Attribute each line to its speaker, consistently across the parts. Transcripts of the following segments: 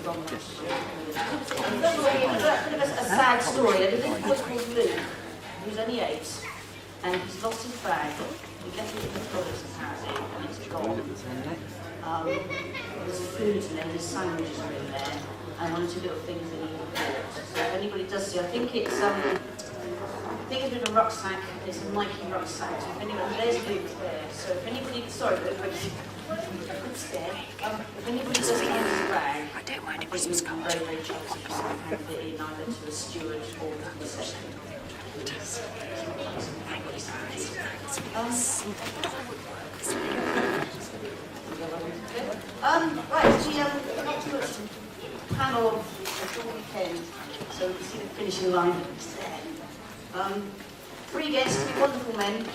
Speaker 1: from last year. A bit of a sad story. There's a little boy called Luke, who's only 8, and he's lost his bag. He left it in the toilets apparently, and it's gone. There's food and there's sandwiches are in there, and one or two little things that he bought. So if anybody does see, I think it's a bit of a rucksack. It's a Nike rucksack. So if anyone, there's Luke there. So if anybody, sorry, but good stare. If anybody does find his bag, I don't mind if Christmas card. Very, very chances of hand it in either to a steward or to the secretary. Right, the ultimate panel of the weekend, so you can see the finishing line there. 3 guests, 3 wonderful men,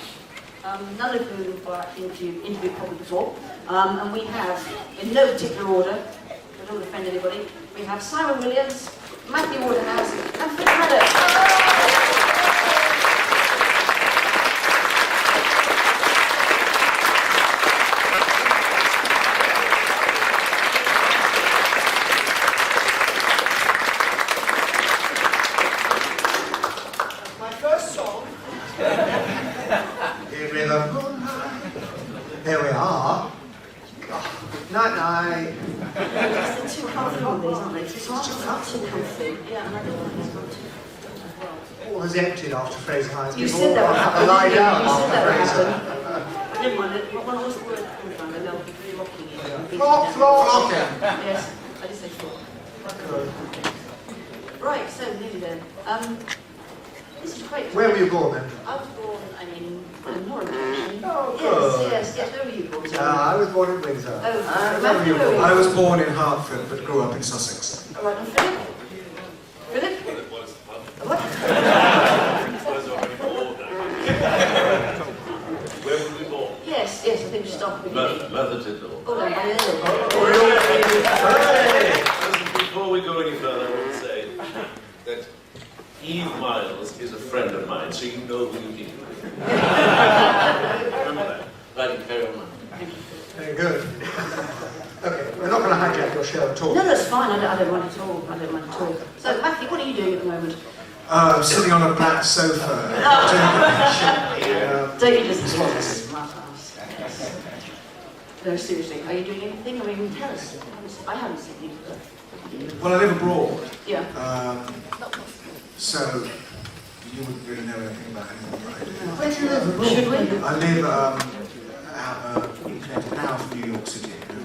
Speaker 1: none of whom I've interviewed probably before, and we have, in no particular order, I don't want to offend anybody, we have Simon Williams, Matthew Waterhouse, and Philip Madoc.
Speaker 2: Here we are. Night night.
Speaker 1: They're too comfy on these, aren't they? It's not too comfy. Yeah, another one is not too comfy as well.
Speaker 2: All was emptied after Fraser Hines.
Speaker 1: You said that would happen.
Speaker 2: Lie down
Speaker 1: You said that
Speaker 2: after
Speaker 1: would
Speaker 2: Fraser.
Speaker 1: happen. Never mind, when I was at work all the time, they'll be flocking it.
Speaker 2: Flocking.
Speaker 1: Yes, I did say flock. Right, so nearly there. This is great.
Speaker 2: Where were you born then?
Speaker 1: I was born, Norwich actually.
Speaker 2: Oh, good.
Speaker 1: Yes. Where were you born?
Speaker 2: I was born in Windsor.
Speaker 1: Where were you born?
Speaker 3: I was born in Hertford but grew up in Sussex.
Speaker 1: All right, and Philip? Philip? What?
Speaker 4: Where were we born?
Speaker 1: Yes, I think we stopped at the beginning.
Speaker 4: Mother Tindall.
Speaker 1: Oh, no,
Speaker 4: Before we go any further, I want to say that Eve Miles is a friend of mine, so you know who you deal with. Remember that. Right, carry on.
Speaker 2: Very good. Okay, we're not going to hijack your show at all.
Speaker 1: No, it's fine. I don't mind at all. So, Matthew, what are you doing at the moment?
Speaker 3: Sitting on a black sofa.
Speaker 1: David doesn't want this. No, seriously, are you doing anything? Tell us. I haven't seen you.
Speaker 3: Well, I live abroad.
Speaker 1: Yeah.
Speaker 3: So you wouldn't really know anything about anything that I do.
Speaker 2: Where do you live abroad?
Speaker 1: Should we?
Speaker 3: I live an hour from New York City, an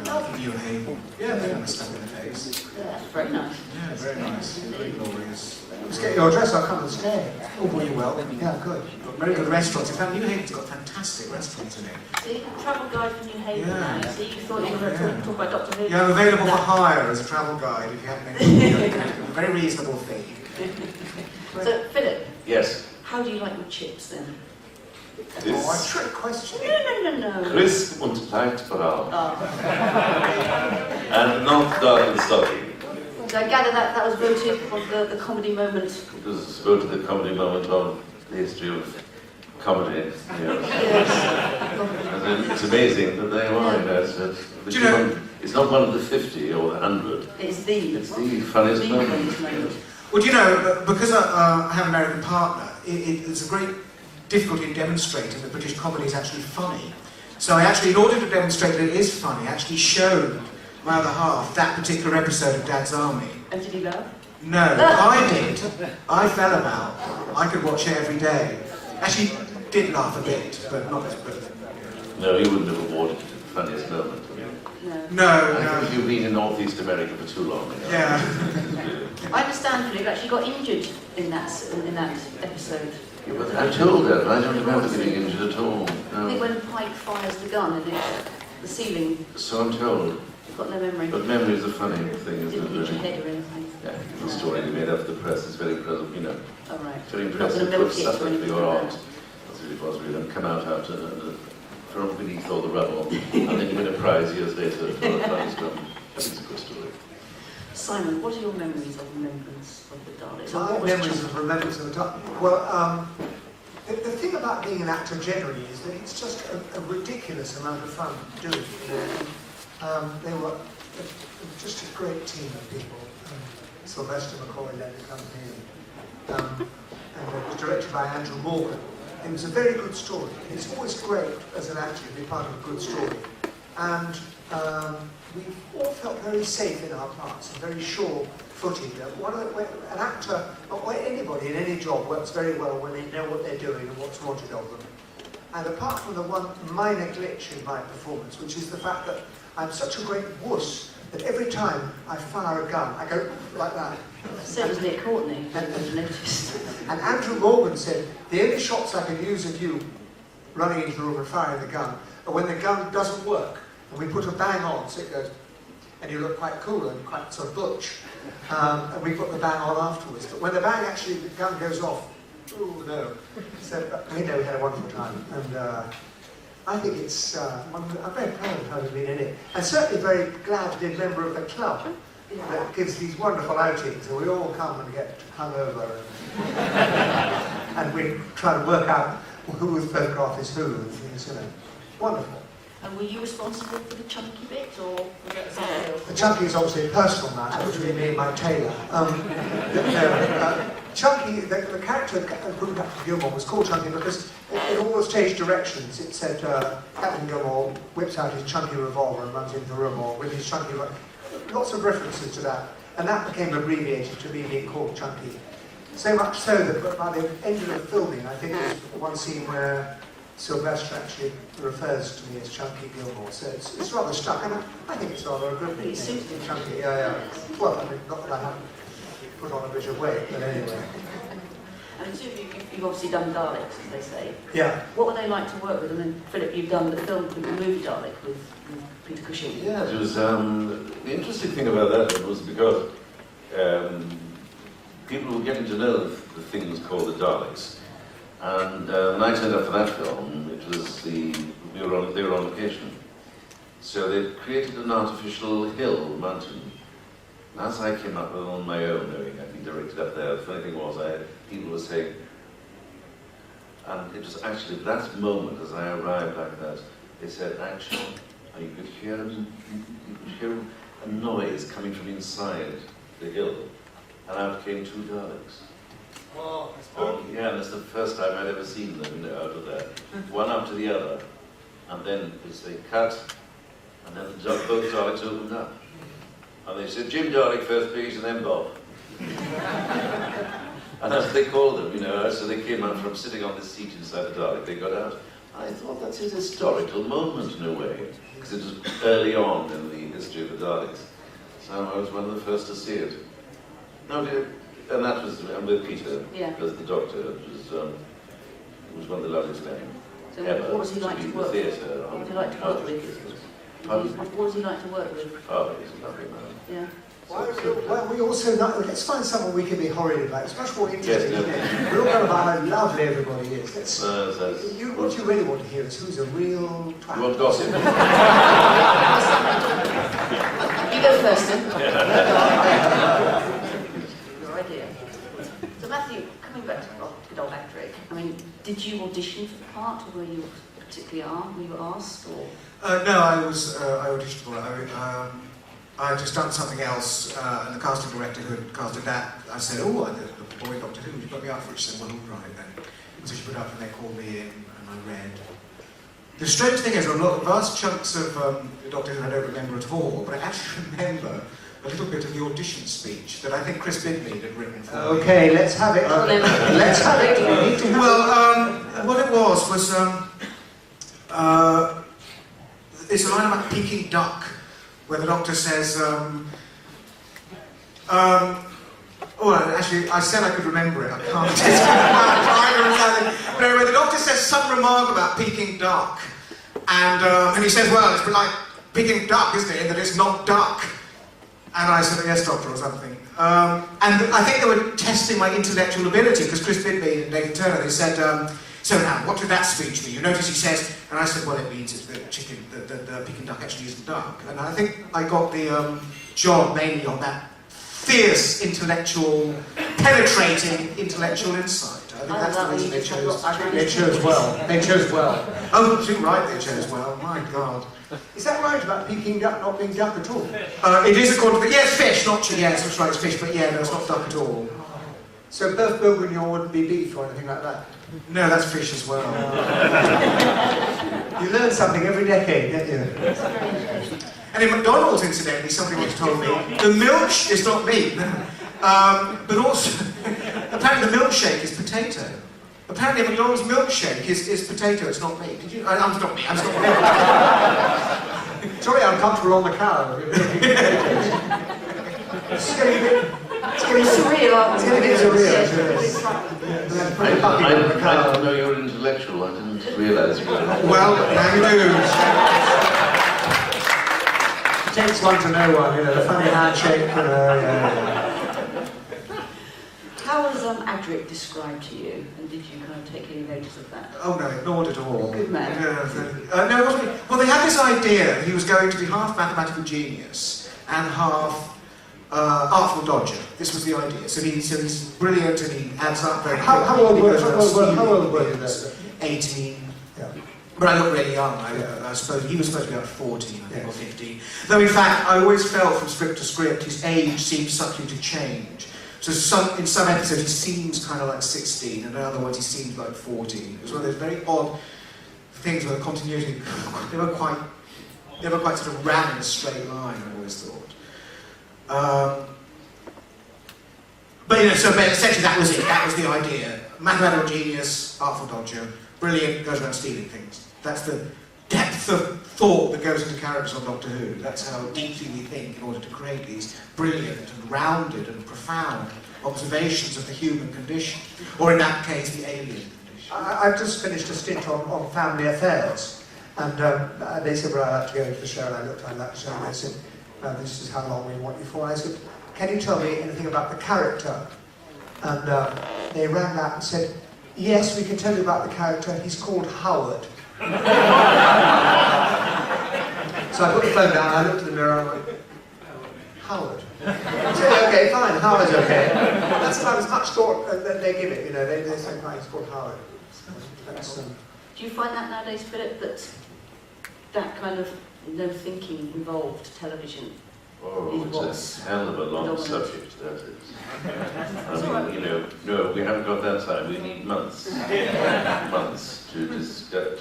Speaker 3: hour from New York, New Haven. Yeah, they understand the face.
Speaker 1: Yeah, very nice.
Speaker 3: Yeah, very nice, very glorious.
Speaker 2: Let's get your address, I'll come and stay.
Speaker 3: Oh, well, you're well.
Speaker 2: Yeah, good.
Speaker 3: Got very good restaurants. In fact, New Haven's got fantastic restaurants in it.
Speaker 1: So you're a travel guide for New Haven
Speaker 3: Yeah.
Speaker 1: now. So you thought you were going to talk about Dr. Who?
Speaker 3: Yeah, I'm available for hire as a travel guide if you have any. Very reasonable fee.
Speaker 1: So, Philip.
Speaker 4: Yes.
Speaker 1: How do you like your chips then?
Speaker 2: Oh, a trick question.
Speaker 1: No.
Speaker 4: Crisp und leicht braun.
Speaker 1: Oh.
Speaker 4: And not dark and soggy.
Speaker 1: So I gather that was voted for the comedy moment.
Speaker 4: It was voted the comedy moment of the history of comedy.
Speaker 1: Yes.
Speaker 4: And it's amazing that they are.
Speaker 3: Do you know?
Speaker 4: It's not one of the 50 or the 100.
Speaker 1: It's the
Speaker 4: funniest moment.
Speaker 1: moment.
Speaker 3: Well, do you know, because I have an American partner, it's a great difficulty in demonstrating that British comedy is actually funny. So I actually, in order to demonstrate that it is funny, I actually showed my other half that particular episode of Dad's Army.
Speaker 1: And did he laugh?
Speaker 3: No, I did. I fell about. I could watch it every day. Actually, did laugh a bit, but not as good.
Speaker 4: No, you wouldn't have awarded it the funniest moment.
Speaker 3: No.
Speaker 4: You've been in North East America for too long. You know?
Speaker 3: Yeah.
Speaker 1: I understand Philip actually got injured in that episode.
Speaker 4: Yeah, but I told her, but I don't remember getting injured at all.
Speaker 1: I think when Pike fires the gun and the ceiling.
Speaker 4: So I'm told.
Speaker 1: You've got no memory.
Speaker 4: But memory is a funny thing, isn't
Speaker 1: Didn't
Speaker 4: it?
Speaker 1: hit your head or anything.
Speaker 4: Yeah, the story they made up for the press is very present, you know.
Speaker 1: Oh, right.
Speaker 4: Very
Speaker 1: Not
Speaker 4: impressive.
Speaker 1: going to milk it
Speaker 4: Stuff
Speaker 1: or
Speaker 4: that
Speaker 1: anything
Speaker 4: your
Speaker 1: like
Speaker 4: art.
Speaker 1: that.
Speaker 4: That's what it was, really, and come out from beneath all the rubble, and then you win a prize years later for a funny story. It's a good story.
Speaker 1: Simon, what are your memories of remembrance of the Daleks?
Speaker 2: My memories of remembrance of the Daleks. Well, the thing about being an actor generally is that it's just a ridiculous amount of fun doing it. They were just just a great team of people. Sylvester McCoy led the company, and it was directed by Andrew Morgan. It was a very good story. It's always great as an actor to be part of a good story. And we've all felt very safe in our parts and very sure-footed. An actor, or anybody in any job, works very well when they know what they're doing and what's wanted of them. And apart from the one minor glitch in my performance, which is the fact that I'm such a great wuss that every time I fire a gun, I go like that.
Speaker 1: So was Nick Courtney, I've noticed.
Speaker 2: And Andrew Morgan said, the only shots I can use of you running into the room and firing the gun are when the gun doesn't work. And we put a bang on, so it goes, and you look quite cool and quite sort of butch. And we put the bang on afterwards. But when the gun goes off, oh no. So we know we had a wonderful time. And I think it's, I'm very proud of having been in it. And certainly very glad to be a member of the club that gives these wonderful outings. And we all come and get hungover. And we try to work out whose photograph is who and things, you know. Wonderful.
Speaker 1: And were you responsible for the chunky bit, or was that something else?
Speaker 2: The chunky is obviously a personal matter, which would be me and my tailor. Chunky, the character of Captain Gilmore was called Chunky because in all the stage directions it said Captain Gilmore whips out his chunky revolver and runs into the room, or with his chunky revolver. Lots of references to that, and that became abbreviated to me being called Chunky. So much so that by the end of the filming, I think there's one scene where Sylvester actually refers to me as Chunky Gilmore, so it's rather stuck, and I think it's rather a good
Speaker 1: Pretty suited.
Speaker 2: Chunky, yeah. Well, I mean, not that I haven't put on a bit of weight, but anyway.
Speaker 1: And two of you, you've obviously done Daleks, as they say.
Speaker 2: Yeah.
Speaker 1: What were they like to work with? And then, Philip, you've done the movie Dalek with Peter Cushing.
Speaker 4: Yeah, it was, the interesting thing about that was because people were getting to know the things called the Daleks. And when I turned up for that film, they were on location. So they created an artificial hill, mountain. And as I came up with it on my own, knowing I'd been directed up there, the funny thing was, people were saying, and it was actually that moment as I arrived like that, they said, actually, you could hear a noise coming from inside the hill, and out came two Daleks.
Speaker 2: Oh,
Speaker 4: Yeah, and it's the first time I'd ever seen them, out of there. One after the other, and then they cut, and then both Daleks opened up. And they said, Jim Dalek first, please, and then Bob. And that's what they called them, so they came out from sitting on the seat inside the Dalek, they got out. I thought that's a historical moment in a way, because it was early on in the history of the Daleks. So I was one of the first to see it. And that was with Peter, as the Doctor. It was one of the loveliest things ever.
Speaker 1: What was he like to work with? What was he like to work with? What was he like to work with?
Speaker 4: Oh, he's a lovely man.
Speaker 1: Yeah.
Speaker 2: Well, we also let's find someone we can be horrid about. It's much more interesting,
Speaker 4: Yes,
Speaker 2: isn't it? We're all going about how lovely everybody is. What you really want to hear is who's a real twat.
Speaker 4: You want gossip?
Speaker 1: You go first then. Your idea. So Matthew, coming back to good old Actric, I mean, did you audition for the part, or were you particularly were you asked, or?
Speaker 3: No, I auditioned for it. I had just done something else, and the casting director who had casted that, I said, oh, the boy Doctor Who, you put me up for it. She said, well, all right then. So she put up and they called me in, and I read. The strange thing is, a lot of vast chunks of Doctor Who I don't remember at all, but I actually remember a little bit of the audition speech that I think Chris Bidmead had written for me.
Speaker 2: Okay, let's have it. Let's have it. We need to have
Speaker 3: Well, what it was it's a line about Peking duck, where the Doctor says, actually, I said I could remember it, I can't. But anyway, the Doctor says some remark about Peking duck, and he says, well, it's like Peking duck, isn't it, in that it's not duck. And I said, yes, Doctor, or something. And I think they were testing my intellectual ability, because Chris Bidmead and David Turner, they said, so now, what did that speech mean? You notice he says, and I said, well, it means that the Peking duck actually isn't duck. And I think I got the job mainly on that fierce intellectual, penetrating intellectual insight. I think that's the reason they chose.
Speaker 2: They chose well. They chose well.
Speaker 3: Oh, too right, they chose well. My God.
Speaker 2: Is that right about Peking duck not being duck at all?
Speaker 3: It is according to the... Yes, fish, not chicken. Yes, that's right, it's fish, but yeah, no, it's not duck at all.
Speaker 2: So boeuf bourguignon wouldn't be beef or anything like that?
Speaker 3: No, that's fish as well.
Speaker 2: You learn something every decade, don't you?
Speaker 3: And in McDonald's, incidentally, somebody once told me, the milk is not meat. But also, apparently the milkshake is potato. Apparently McDonald's milkshake is potato, it's not meat. Did you? I'm not meat, I'm not meat.
Speaker 2: Sorry, I'm comfortable on the cow. It's getting
Speaker 1: surreal, aren't
Speaker 2: it's getting a bit surreal.
Speaker 1: Yes.
Speaker 4: I didn't know you were intellectual. I didn't realise you were.
Speaker 3: Well, now you do.
Speaker 2: It takes one to know one, you know, the funny handshake, you know, yeah.
Speaker 1: How was Adric described to you, and did you kind of take any notice of that?
Speaker 3: Oh no, not at all.
Speaker 1: Good man.
Speaker 3: No, it wasn't. Well, they had this idea he was going to be half mathematical genius and half artful dodger. This was the idea. So he's brilliant and he adds up very quickly.
Speaker 2: How old were you then?
Speaker 3: 18.
Speaker 2: Yeah.
Speaker 3: But I look really young. I suppose he was supposed to be about 14, I think, or 15. Though in fact, I always felt from script to script his age seemed subtly to change. So in some episodes he seems kind of like 16, and in other ones he seems like 14. It was one of those very odd things where the continuity never quite sort of ran in a straight line, I always thought. But you know, so essentially that was it. That was the idea. Mathematical genius, artful dodger, brilliant, goes around stealing things. That's the depth of thought that goes into characters on Doctor Who. That's how deeply we think in order to create these brilliant and rounded and profound observations of the human condition, or in that case, the alien condition.
Speaker 2: I've just finished a stint on family affairs, and they said, well, I'd like to go into the show, and I looked at that show, and they said, this is how long we want you for. I said, can you tell me anything about the character? And they rang out and said, yes, we can tell you about the character, he's called Howard. So I put the phone down, I looked in the mirror, and I went, Howard. I said, okay, fine, Howard's okay. That's about as much thought that they give it, you know, they say, fine, it's called Howard.
Speaker 1: Do you find that nowadays, Philip, that kind of no thinking involved television?
Speaker 4: Oh, it's a hell of a long subject, that is. I mean, you know, no, we haven't got that time. We need months, months to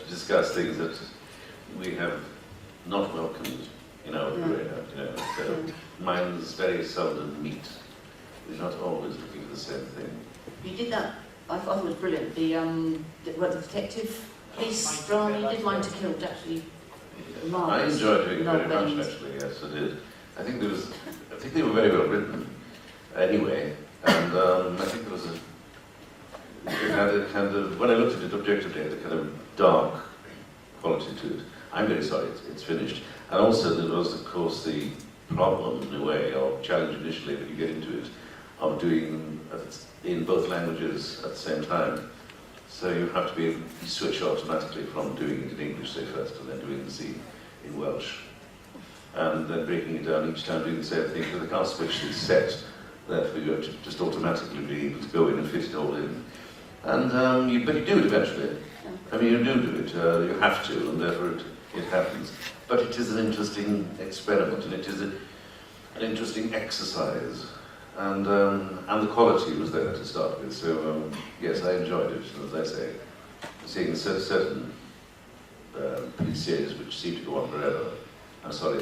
Speaker 4: discuss things that we have not welcomed in our career. You know, so minds very seldom meet. We're not always looking for the same thing.
Speaker 1: You did that. I thought it was brilliant. The detective police drama. You did Mine to Kill, actually.
Speaker 4: I enjoyed doing it very much, actually. Yes, I did. I think they were very well written, anyway, and I think there was it had a kind of, when I looked at it objectively, it had a kind of dark quality to it. I'm very sorry it's finished. And also there was, of course, the problem, in a way, or challenge initially, when you get into it, of doing in both languages at the same time. So you have to be switch automatically from doing it in English, say, first, and then doing the scene in Welsh. And then breaking it down each time, doing the same thing, because they can't switch this set, therefore you have to just automatically be able to go in and fit it all in. And but you do it eventually. I mean, you do it, you have to, and therefore it happens. But it is an interesting experiment, and it is an interesting exercise. And the quality was there to start with, so yes, I enjoyed it, as I say. Seeing certain police series which seem to go on forever. I'm sorry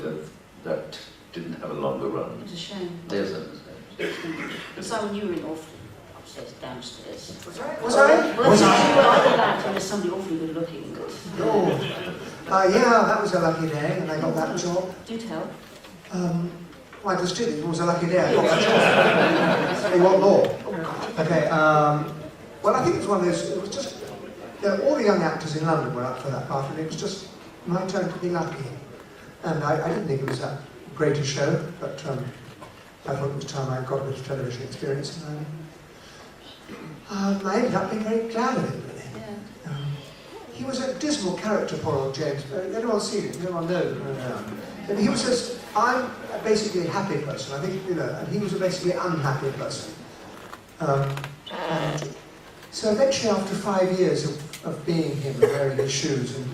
Speaker 4: that didn't have a longer run.
Speaker 1: It's a shame.
Speaker 4: There's
Speaker 1: Simon, you were in awfully upstairs, downstairs.
Speaker 2: Was I?
Speaker 1: Well, you were either that or there's somebody awfully good looking.
Speaker 2: No. Yeah, that was a lucky day, and I got that job.
Speaker 1: Do tell.
Speaker 2: Well, I just did. It was a lucky day. I got that job. Hey, what law? Okay. Well, I think it was one of those. It was just all the young actors in London were up for that part, and it was just my turn to be lucky. And I didn't think it was that great a show, but I thought it was time I got a bit of television experience, and I ended up being very glad of it, really.
Speaker 1: Yeah.
Speaker 2: He was a dismal character, poor old James. Everyone's seen it, everyone knows. And he was just, I'm basically a happy person, I think, you know, and he was a basically unhappy person. And So eventually, after 5 years of being him and wearing his shoes, and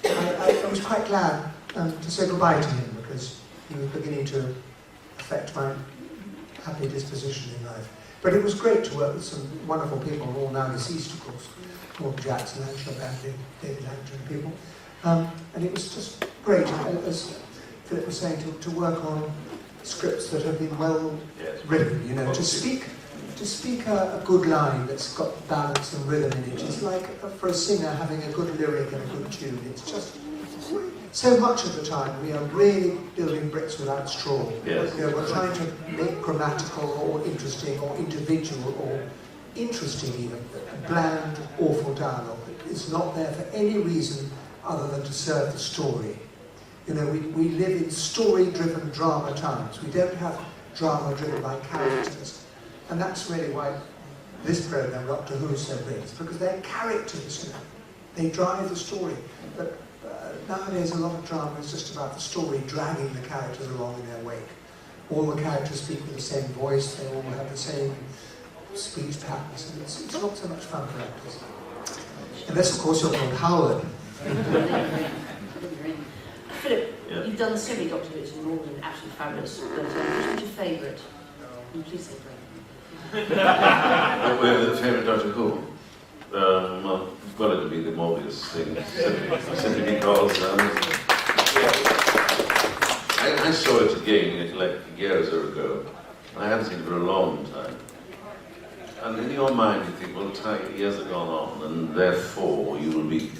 Speaker 2: I was quite glad to say goodbye to him, because he was beginning to affect my happy disposition in life. But it was great to work with some wonderful people, all now deceased, of course. Gordon Jackson, Angela Bagley, David Langton, people. And it was just great, as Philip was saying, to work on scripts that have been well written, you know, to speak a good line that's got balance and rhythm in it. It's like, for a singer, having a good lyric and a good tune. It's just, so much of the time we are really building bricks without straw.
Speaker 4: Yes.
Speaker 2: You know, we're trying to make grammatical or interesting or individual or interesting even, bland, awful dialogue. It's not there for any reason other than to serve the story. You know, we live in story-driven drama times. We don't have drama driven by characters. And that's really why this programme, Doctor Who, is so great. It's because they're characters, you know. They drive the story. But nowadays, a lot of drama is just about the story dragging the characters along in their wake. All the characters speak with the same voice. They all have the same speech patterns. And it's not so much fun for actors. Unless, of course, you're called Howard.
Speaker 1: Philip, you've done so many Doctor Who's and all of them absolutely fabulous. But which was your favourite? Please say
Speaker 4: The favourite Doctor Who? Well, it would be the Morbius thing, simply because I saw it again like years ago. I hadn't seen it for a long time. And in your mind you think, well, years have gone on, and therefore you will be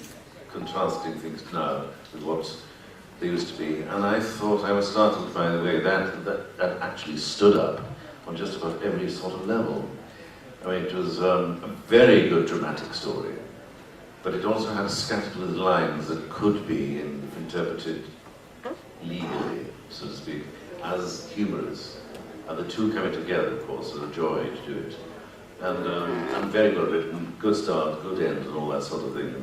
Speaker 4: contrasting things now with what they used to be. And I thought, I was startled by the way that actually stood up on just about every sort of level. I mean, it was a very good dramatic story, but it also had scattered with lines that could be interpreted legally, so to speak, as humorous. And the two coming together, of course, are a joy to do it. And very well written, good start, good end, and all that sort of thing.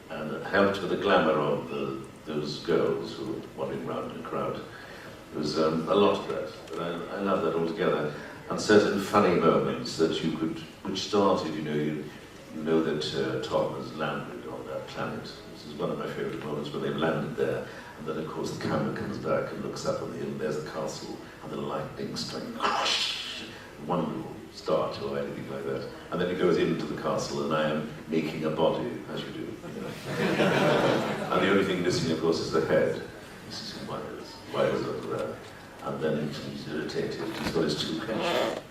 Speaker 4: And helped with the glamour of those girls who were wandering around in a crowd. There was a lot of that, but I love that altogether. And certain funny moments that which started, you know that Tom has landed on that planet. This is one of my favourite moments when they've landed there. And then, of course, the camera comes back and looks up on the hill, and there's the castle, and the lightning striking, wonderful start or anything like that. And then he goes into the castle, and I am making a body, as you do. You know. And the only thing missing, of course, is the head. This is why is it there? And then he's irritated. He's got his two pensions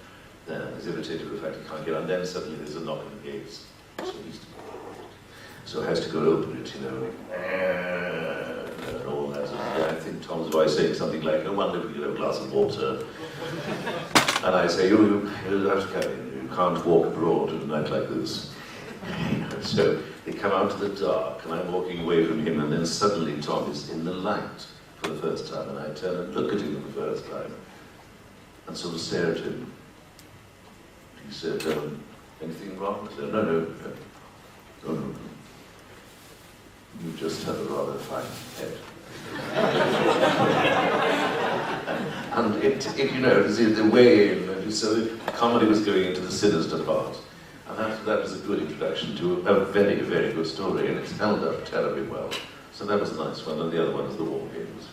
Speaker 4: there. He's irritated with the fact he can't get on. And then suddenly there's a knock on the gates. So he has to go open it, you know. And all that. And I think Tom's voice saying something like, "No wonder we get a glass of water." And I say, you have to come in. You can't walk abroad at a night like this. So they come out to the dark, and I'm walking away from him, and then suddenly Tom is in the light for the first time, and I turn and look at him for the first time, and sort of stare at him. He said, "Anything wrong?" I said, "No. You just have a rather fine head." And it you know, it was the way in, so the comedy was going into the sinister part. And that was a good introduction to a very, very good story, and it's held up terribly well. So that was a nice one, and the other one is the War Games.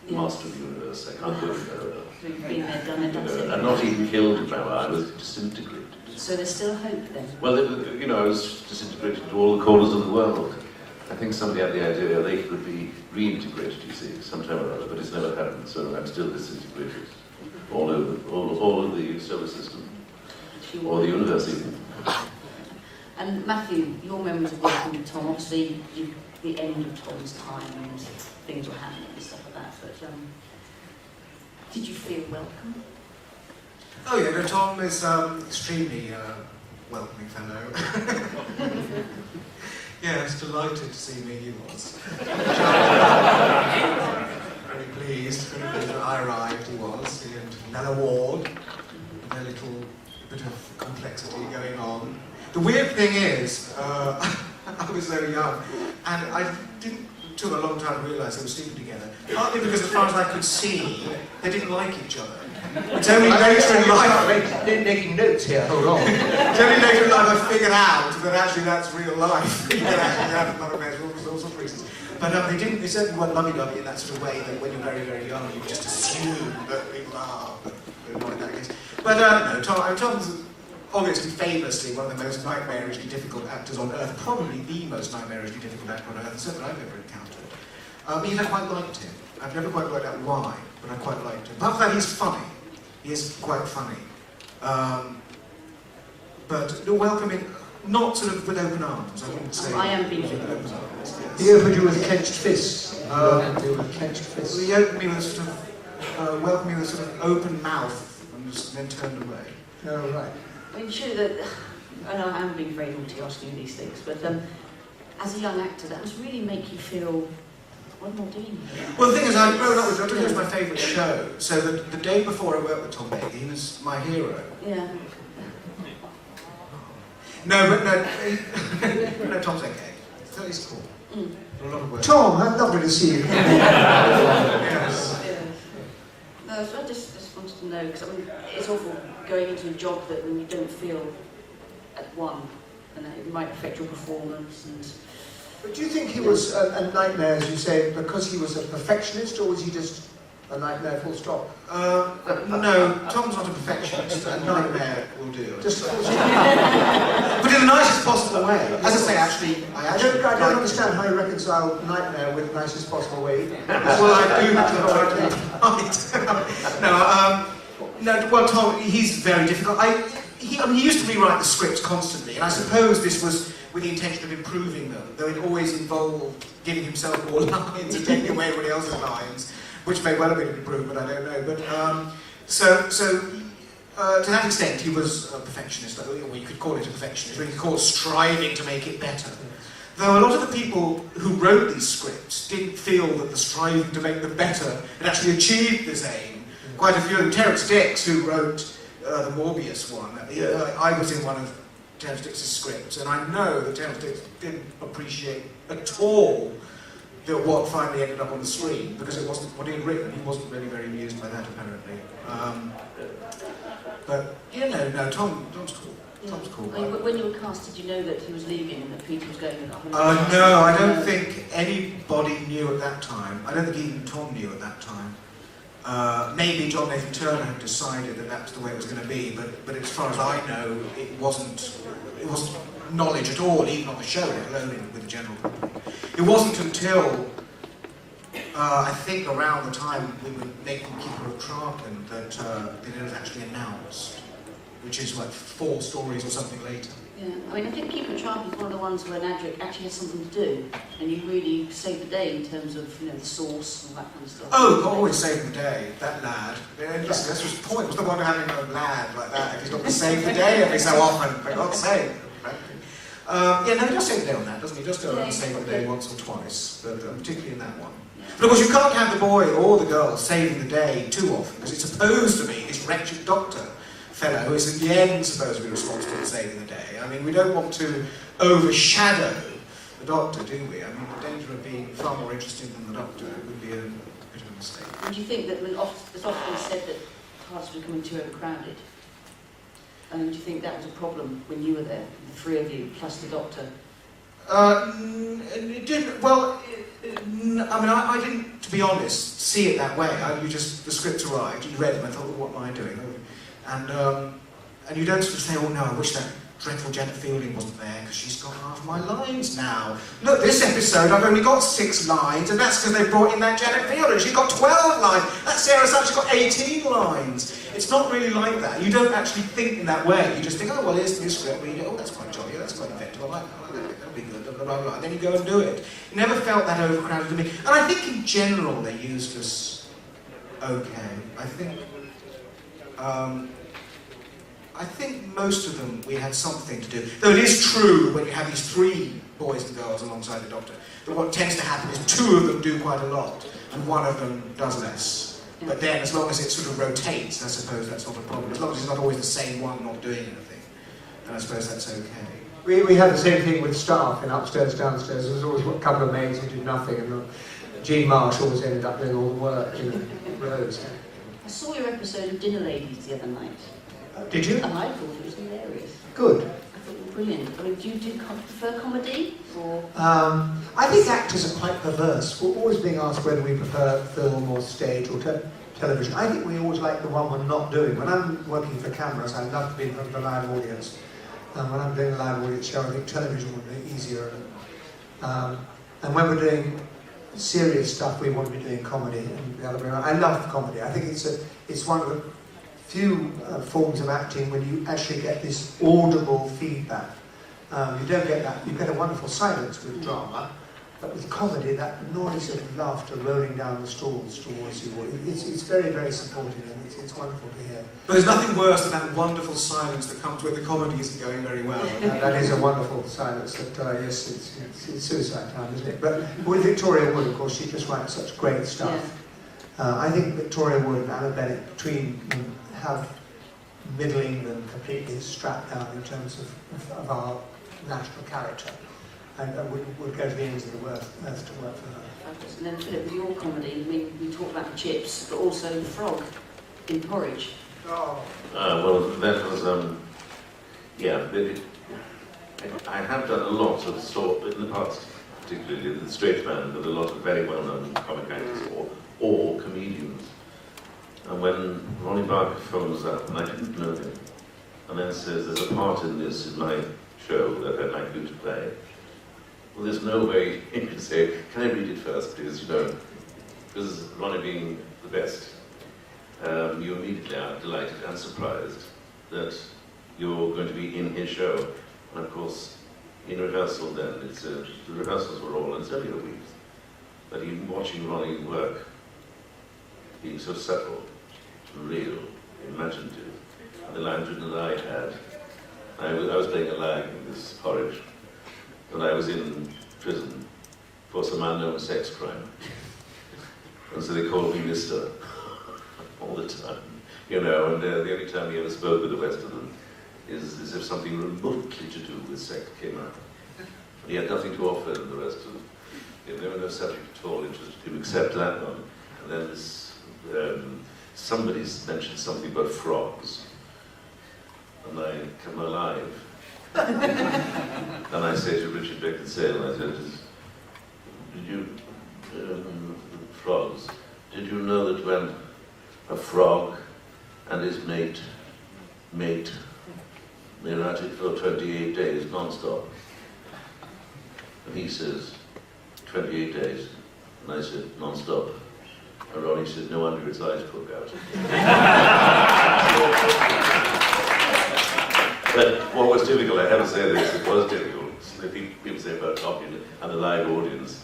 Speaker 4: Yes. Master of the Universe, I can't go further.
Speaker 1: We've been there, done it, absolutely.
Speaker 4: And not even killed in my mind, I was disintegrated.
Speaker 1: So there's still hope then?
Speaker 4: Well, I was disintegrated to all the corners of the world. I think somebody had the idea they could be reintegrated, you see, sometime or other, but it's never happened, so I'm still disintegrated all over the solar system, or the universe even.
Speaker 1: And Matthew, your memories of working with Tom, obviously the end of Tom's time and things were happening and stuff like that, but did you feel welcome?
Speaker 3: Oh yeah, no, Tom is extremely welcoming fellow. Yes, delighted to see me, he was. Very pleased that I arrived, he was. He and Nella Ward, with a little bit of complexity going on. The weird thing is, I was so young, and took a long time to realise they were sleeping together. Partly because, as far as I could see, they didn't like each other. It's only later in life...
Speaker 2: making notes here, hold on.
Speaker 3: It's only later in life I figured out that actually that's real life. You can actually have mother bears for all sorts of reasons. But they certainly weren't lovey-dovey in that sort of way that when you're very, very young, you just assume that people are, but not in that case. But no, Tom's obviously famously one of the most nightmarishly difficult actors on earth, probably the most nightmarishly difficult actor on earth, certainly I've ever encountered. Even I quite liked him. I've never quite worked out why, but I quite liked him. Apart from that, he's funny. He is quite funny. But you're welcoming, not sort of with open arms, I wouldn't say.
Speaker 1: I am being
Speaker 3: with open arms, yes.
Speaker 2: He opened you with clenched fists. He
Speaker 3: opened me with sort of, welcomed me with sort of open mouth and just then turned away.
Speaker 2: Oh, right.
Speaker 1: I mean, sure that, I know I am being very naughty asking you these things, but as a young actor, that must really make you feel, what am I doing here?
Speaker 3: Well, the thing is, I'd grown up with Doctor Who was my favourite show, so the day before I worked with Tom Baker, he was my hero.
Speaker 1: Yeah.
Speaker 3: No, but no, Tom's okay. So he's cool. A lot of work.
Speaker 2: Tom, I'm lovely to see you.
Speaker 3: Yes.
Speaker 1: Yeah. No, so I just wanted to know, because I mean, it's awful going into a job that when you don't feel at one, and it might affect your performance. And
Speaker 2: But do you think he was a nightmare, as you say, because he was a perfectionist, or was he just a nightmare full stop?
Speaker 3: No, Tom's not a perfectionist. A nightmare will do.
Speaker 2: Just full stop.
Speaker 3: But in the nicest possible way. As I say, actually,
Speaker 2: I don't understand how you reconcile nightmare with nicest possible way.
Speaker 3: Well, I do have to right. Well, Tom, he's very difficult. He used to rewrite the scripts constantly, and I suppose this was with the intention of improving them, though it always involved giving himself more lines and taking away everybody else's lines, which may well have been an improvement, I don't know. But to that extent, he was a perfectionist, or you could call it a perfectionist, or you could call it striving to make it better. Though a lot of the people who wrote these scripts didn't feel that the striving to make them better had actually achieved this aim. Quite a few of them. Terence Dix, who wrote the Morbius one, I was in one of Terence Dix's scripts, and I know that Terence Dix didn't appreciate at all what finally ended up on the screen, because it wasn't what he had written. He wasn't really very amused by that, apparently. But, no, Tom's cool.
Speaker 1: yeah.
Speaker 3: Tom's cool.
Speaker 1: I mean, when you were cast, did you know that he was leaving and that Peter was going?
Speaker 3: No, I don't think anybody knew at that time. I don't think even Tom knew at that time. Maybe John Nathan Turner had decided that that's the way it was going to be, but as far as I know, it wasn't knowledge at all, even on the show, let alone with the general public. It wasn't until I think around the time we were making Keeper of Traken that it was actually announced, which is like 4 stories or something later.
Speaker 1: Yeah, I mean, I think Keeper of Traken is one of the ones where Nadric actually has something to do, and you really save the day in terms of, the source and all that kind of stuff.
Speaker 3: Oh, always saving the day, that lad. Listen, that's was the point. What's the point of having a lad like that if he's not going to save the day every so often, for God's sake? He does save the day on that, doesn't he? He does go around and save the day once or twice, but particularly in that one.
Speaker 1: Yeah.
Speaker 3: But of course, you can't have the boy or the girl saving the day too often, because it's supposed to be this wretched doctor fellow who is in the end supposed to be responsible for saving the day. I mean, we don't want to overshadow the doctor, do we? I mean, the danger of being far more interesting than the doctor would be a bit of a mistake.
Speaker 1: And do you think that it's often said that TARDIS was becoming too overcrowded? And do you think that was a problem when you were there, the 3 of you, plus the doctor?
Speaker 3: It didn't. Well, I didn't, to be honest, see it that way. The scripts arrived, you read them, and thought, well, what am I doing? And you don't sort of say, oh no, I wish that dreadful Janet Fielding wasn't there because she's got half my lines now. Look, this episode I've only got 6 lines, and that's because they brought in that Janet Fielding. She's got 12 lines. That Sarah Sutton's got 18 lines. It's not really like that. You don't actually think in that way. You just think, oh well, here's the script. Read it. Oh, that's quite jolly. That's quite inventive. I like that. That'll be good. Blah, blah, blah, blah. And then you go and do it. It never felt that overcrowded to me. And I think in general they used us okay. I think most of them we had something to do. Though it is true when you have these 3 boys and girls alongside the doctor, that what tends to happen is 2 of them do quite a lot and 1 of them does less. Yeah. But then as long as it sort of rotates, I suppose that's not a problem. As long as it's not always the same one not doing anything, then I suppose that's okay.
Speaker 2: We had the same thing with staff in upstairs, downstairs. There was always a couple of maids who did nothing, and Jean Marsh always ended up doing all the work, you know, Rose.
Speaker 1: I saw your episode of Dinner Ladies the other night,
Speaker 2: Did you?
Speaker 1: and I thought it was hilarious.
Speaker 2: Good.
Speaker 1: I thought it was brilliant. I mean, do you prefer comedy or?
Speaker 2: I think actors are quite perverse. We're always being asked whether we prefer film or stage or television. I think we always like the one we're not doing. When I'm working for cameras, I love to be in front of a live audience. When I'm doing a live audience show, I think television would be easier. And when we're doing serious stuff, we want to be doing comedy and the other way around. I love comedy. I think it's one of the few forms of acting when you actually get this audible feedback. You don't get that. You get a wonderful silence with drama, but with comedy, that noise of laughter rolling down the stalls towards you, it's very, very supportive, and it's wonderful to hear.
Speaker 3: But there's nothing worse than that wonderful silence that comes when the comedy isn't going very well.
Speaker 2: That is a wonderful silence. That yes, it's suicide time, isn't it? But with Victoria Wood, of course, she just writes such great stuff. Yeah. I think Victoria Wood and Anna Bennett, between them, have middling and completely strapped down in terms of our national character, and would go to the ends of the earth to work for her.
Speaker 1: And then Philip, with your comedy, I mean, we talk about the chips, but also the frog in porridge.
Speaker 2: Oh.
Speaker 4: Well, that was, yeah, I have done a lot of sort in the past, particularly the straight man, with a lot of very well-known comic actors or comedians. And when Ronnie Barker phones up, and I didn't know him, and then says, there's a part in this, in my show, that I'd like you to play. Well, there's no way you can say, can I read it first, please? You know, because Ronnie being the best, you immediately are delighted and surprised that you're going to be in his show. And of course, in rehearsal then, the rehearsals were all in several weeks. But even watching Ronnie work, being so subtle, real, imaginative, and the lines written that I had. I was playing a lag in this porridge, and I was in prison for some unknown sex crime. And so they called me Mister all the time, you know, and the only time he ever spoke with the rest of them is as if something remotely to do with sex came up. And he had nothing to offer than the rest of them. There were no subject at all interested him except that one. And then this, somebody mentioned something about frogs. And I come alive. And I say to Richard Beckinsale, I said, did you, frogs, did you know that when a frog and his mate, they're at it for 28 days non-stop? And he says, 28 days. And I said, non-stop. And Ronnie said, no wonder his eyes poke out. But what was difficult, I have to say this, it was difficult, people say about talking and the live audience,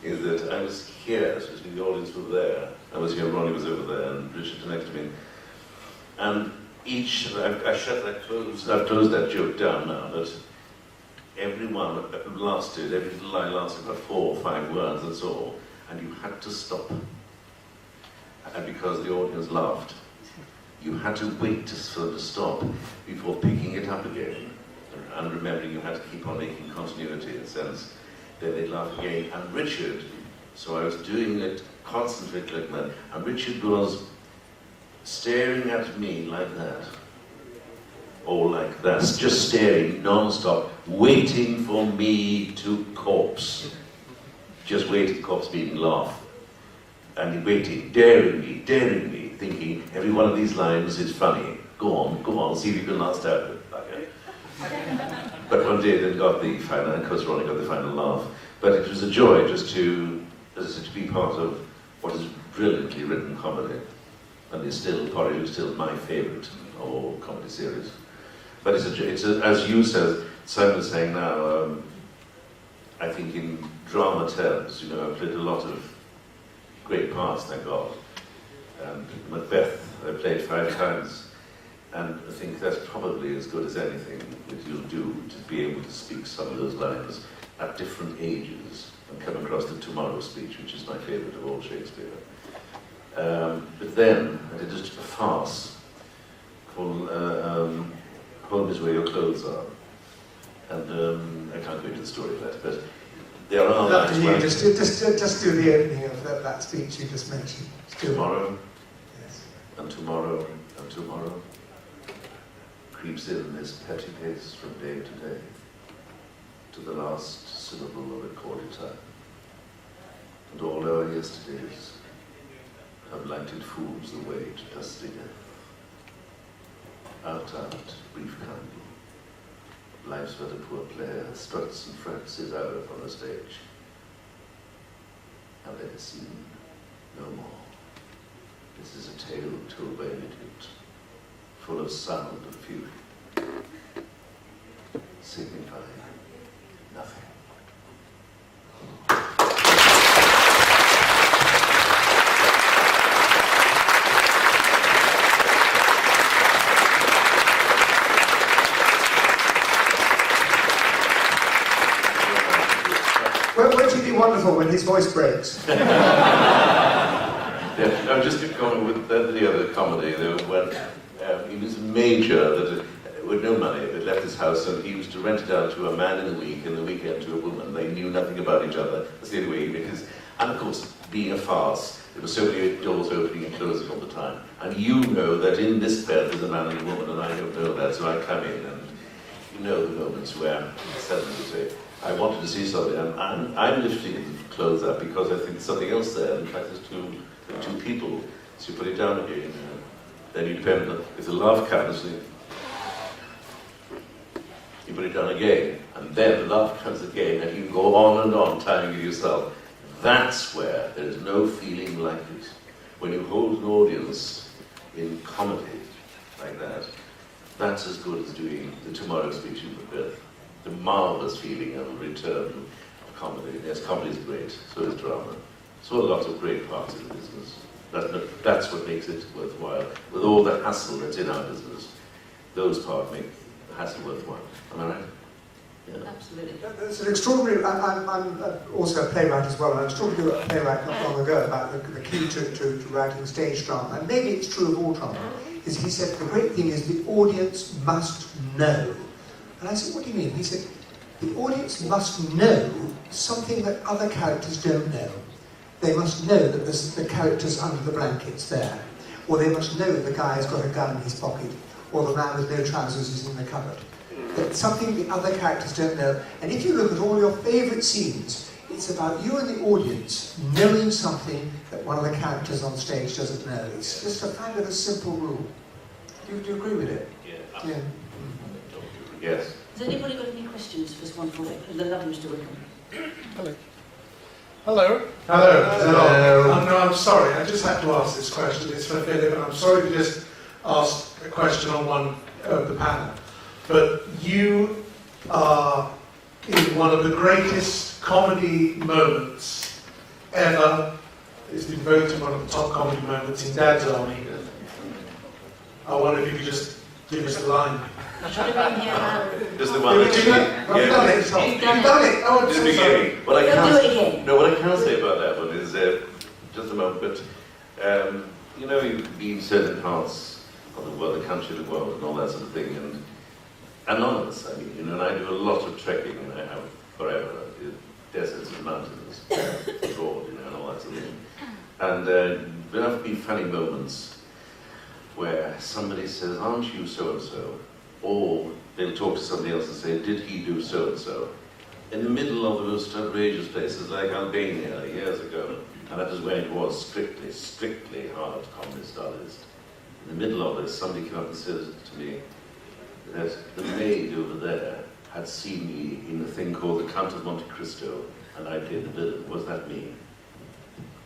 Speaker 4: is that I was here, so the audience was there, I was here, Ronnie was over there, and Richard next to me. And I've closed that joke down now, but everyone lasted, every little line lasted about 4 or 5 words, that's all, and you had to stop. And because the audience laughed, you had to wait for them to stop before picking it up again. And remembering you had to keep on making continuity in a sense. Then they'd laugh again. And Richard, so I was doing it constantly like that, and Richard was staring at me like that. Or like that, just staring non-stop, waiting for me to corpse. Just waiting, corpse being laugh. And waiting, daring me, thinking every one of these lines is funny. Go on, see if you can last out of it. Okay. But one day then got the final, and of course Ronnie got the final laugh. But it was a joy just to, as I said, to be part of what is brilliantly written comedy. And it's still, probably still my favourite of all comedy series. But it's as you said, Simon was saying now, I think in drama terms, you know, I've played a lot of great parts, thank God. And Macbeth, I played 5 times, and I think that's probably as good as anything that you'll do to be able to speak some of those lines at different ages and come across the Tomorrow speech, which is my favourite of all Shakespeare. But then I did just a farce called Home is Where Your Clothes Are. And I can't go into the story of that, but there are
Speaker 2: I'd love to
Speaker 4: nights
Speaker 2: hear
Speaker 4: when...
Speaker 2: you just do the opening of that speech you just mentioned. Just do it.
Speaker 4: Tomorrow,
Speaker 2: Yes.
Speaker 4: and tomorrow, and tomorrow creeps in this petty pace from day to day, to the last syllable of recorded time. And all our yesterdays have lighted fools the way to dusty death. Out, brief candle. Life's where the poor player struts and frets his hour upon the stage. And let it seen no more. This is a tale told by an idiot, full of sound and fury, signifying nothing.
Speaker 2: Won't you be wonderful when his voice breaks?
Speaker 4: Yeah, I'm just going with the other comedy, though, when he was a major that with no money, that left his house, and he used to rent it out to a man in the week, and the weekend to a woman. They knew nothing about each other. That's the only way, because, and of course, being a farce, there were so many doors opening and closing all the time. And you know that in this bed there's a man and a woman, and I don't know that, so I come in, and you know the moments where suddenly you say, I wanted to see something, and I'm lifting the clothes up because I think there's something else there. In fact, there's two people, so you put it down again. Then you depend on, if the love comes, you put it down again, and then the love comes again, and you can go on and on, tying it yourself. That's where there is no feeling like it. When you hold an audience in comedy like that, that's as good as doing the Tomorrow speech in Macbeth. The marvellous feeling of return of comedy. Yes, comedy is great, so is drama. So are lots of great parts in the business. That's what makes it worthwhile. With all the hassle that's in our business, those parts make the hassle worthwhile. Am I right? Yeah.
Speaker 1: Absolutely.
Speaker 2: There's an extraordinary, I'm also a playwright as well, and an extraordinary playwright not long ago about the key to writing stage drama, and maybe it's true of all drama, is he said the great thing is the audience must know. And I said, what do you mean? He said, the audience must know something that other characters don't know. They must know that the character's under the blankets there, or they must know that the guy has got a gun in his pocket, or the man with no trousers is in the cupboard. That's something the other characters don't know. And if you look at all your favourite scenes, it's about you and the audience knowing something that one of the characters on stage doesn't know. It's just a kind of a simple rule. Do you agree with it?
Speaker 4: Yeah.
Speaker 2: Yeah.
Speaker 4: Yes.
Speaker 1: Has anybody got any questions for this wonderful, the lovely Mr. Wickham?
Speaker 5: Hello. Hello.
Speaker 6: Hello. No, I'm sorry, I just have to ask this question. It's for Philip, and I'm sorry to just ask a question on one of the panel. But you are in one of the greatest comedy moments ever. It's been voted one of the top comedy moments in Dad's Army. I wonder if you could just give us a line.
Speaker 1: Should have been here now.
Speaker 4: Just the one that
Speaker 6: You've done it, Tom. You've done it. Oh, I'm
Speaker 4: Just
Speaker 6: so sorry.
Speaker 4: beginning. What I
Speaker 1: Don't
Speaker 4: can
Speaker 1: do it again.
Speaker 4: No, what I can say about that one is just a moment. But you know, you've been certain parts of the world, the country, the world, and all that sort of thing, and anonymous. I mean, you know, and I do a lot of trekking, and I have forever, deserts and mountains, abroad, you know, and all that sort of thing. And there have been funny moments where somebody says, "Aren't you so and so?" Or they'll talk to somebody else and say, "Did he do so and so?" In the middle of the most outrageous places like Albania years ago, and that is where it was strictly hard comedy stylist. In the middle of this, somebody came up and said to me that the maid over there had seen me in a thing called The Count of Monte Cristo, and I played the villain. Was that me?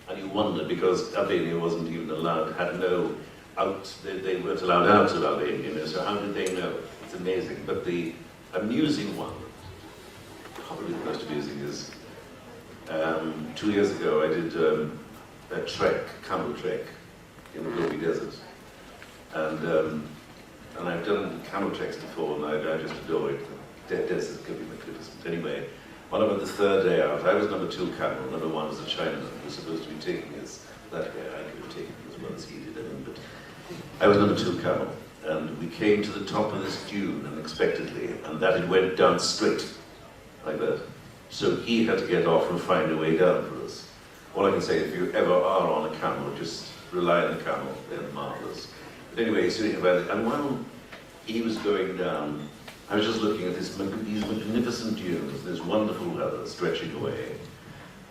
Speaker 4: And you wonder, because Albania wasn't even allowed, had no out, they weren't allowed out of Albania, you know, so how did they know? It's amazing. But the amusing one, probably the most amusing, is 2 years ago I did a trek, camel trek, in the Gobi Desert. And I've done camel treks before, and I just adore it. The desert could be magnificent. Anyway, when I went the third day out, I was number 2 camel, number 1 was a Chinaman who was supposed to be taking us that way. I could have taken him as well as he did, but I was number 2 camel. And and we came to the top of this dune unexpectedly, and that it went down straight, like that. So he had to get off and find a way down for us. All I can say, if you ever are on a camel, just rely on the camel, they're marvellous. But anyway, so and while he was going down, I was just looking at these magnificent dunes, this wonderful weather stretching away.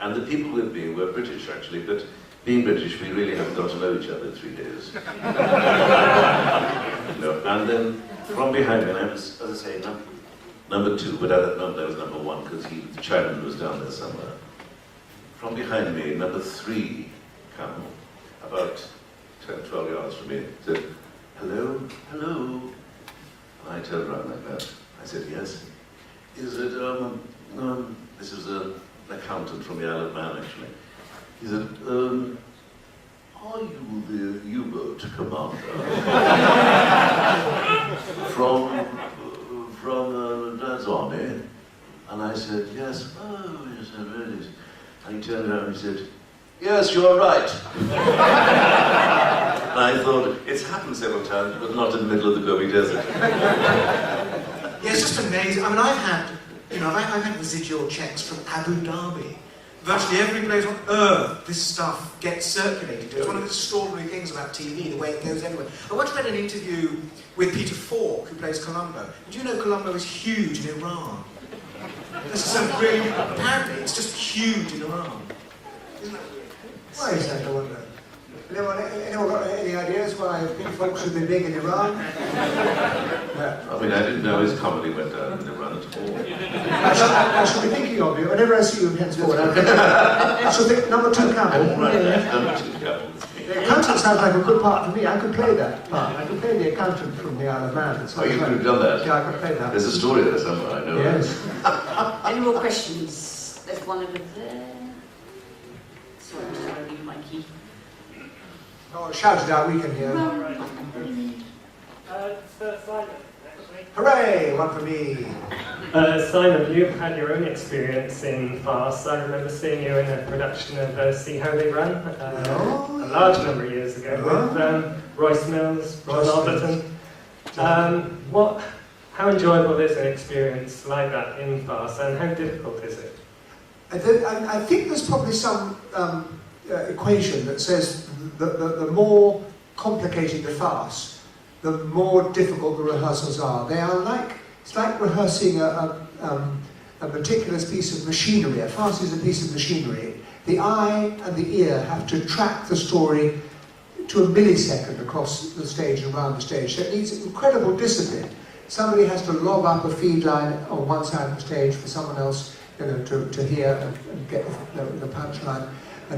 Speaker 4: And the people with me were British, actually, but being British, we really haven't got to know each other in 3 days. And then from behind me, and I was, as I say, number 2, but I don't know that was number 1, because the Chinaman was down there somewhere. From behind me, number 3 camel, about 10, 12 yards from me, said, "Hello, hello." And I turned around like that. I said, "Yes." He said, this was an accountant from the Isle of Man, actually. He said, "Are you the U-boat commander from Dad's army?" And I said, "Yes." "Oh," he said, "really?" And he turned around and he said, "Yes, you are right." And I thought, it's happened several times, but not in the middle of the Gobi Desert.
Speaker 3: Yeah, it's just amazing. I mean, I've had residual checks from Abu Dhabi. Virtually every place on earth, this stuff gets circulated. It's one of the extraordinary things about TV, the way it goes everywhere. I once read an interview with Peter Falk, who plays Columbo. Do you know Columbo is huge in Iran? This is some really, apparently, it's just huge in Iran. Isn't that weird?
Speaker 2: Why is that, I wonder? Anyone got any ideas why big folks should be big in Iran? Yeah.
Speaker 4: I mean, I didn't know his comedy went down in Iran at all.
Speaker 2: I shall be thinking of you whenever I see you henceforward. I shall think number 2 camel.
Speaker 4: Number 2 camel.
Speaker 2: The accountant sounds like a good part for me. I could play that part. I could play the accountant from the Isle of Man.
Speaker 4: Oh, you could have done that?
Speaker 2: Yeah, I could play that.
Speaker 4: There's a story there somewhere, I know.
Speaker 2: Yes.
Speaker 1: Any more questions? There's one over there. Sorry, I'm just trying to read my key.
Speaker 2: Oh, shout it out, we can hear.
Speaker 7: Simon,
Speaker 2: Hooray, one for me.
Speaker 7: Simon, you've had your own experience in farce. I remember seeing you in a production of See How They Run a large number of years ago with Royce Mills, Ron Alderton. How enjoyable is an experience like that in farce, and how difficult is it?
Speaker 2: I think there's probably some equation that says that the more complicated the farce, the more difficult the rehearsals are. It's like rehearsing a meticulous piece of machinery. A farce is a piece of machinery. The eye and the ear have to track the story to a millisecond across the stage and around the stage. So it needs incredible discipline. Somebody has to lob up a feed line on one side of the stage for someone else, to hear and get the punchline.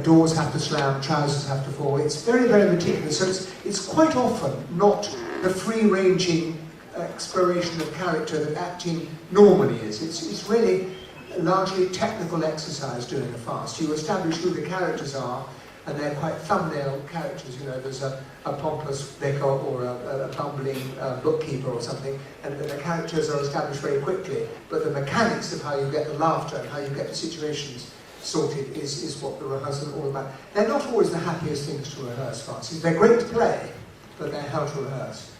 Speaker 2: Doors have to slam, trousers have to fall. It's very, very meticulous. So it's quite often not the free-ranging exploration of character that acting normally is. It's really largely technical exercise doing a farce. You establish who the characters are, and they're quite thumbnail characters. There's a pompous vicar or a bumbling bookkeeper or something, and the characters are established very quickly. But the mechanics of how you get the laughter and how you get the situations sorted is what the rehearsal is all about. They're not always the happiest things to rehearse farces. They're great to play, but they're hell to rehearse.